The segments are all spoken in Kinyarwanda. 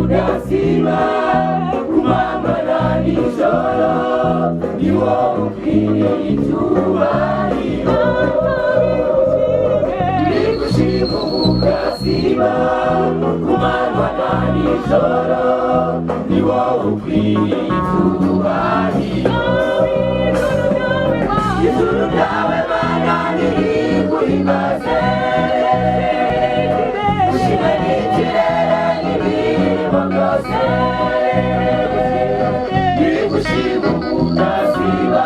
udasiba kumambara nijoro ni wowe ukwiriye icyubahiro bigushima udasiba kumambara nijoro ni wowe ukwiriye icyubahiro ijuru ryawe Mana niriguhimbaze ushime n'ikirere n'ibirimo byose bigushima udasiba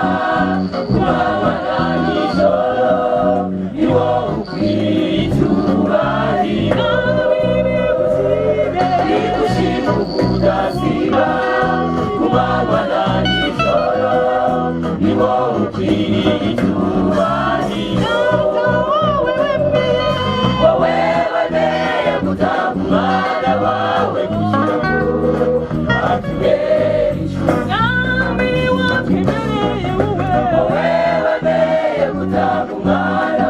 kumambara nijoro ni wowe ukwiriye icyubahiro bigushima udasiba kumambara nijoro ni wowe ukwiriye icyubahiro wowe wemeye gutanga umwana wawe kugira ngo atubere inshuti wowe wemeye gutanga umwana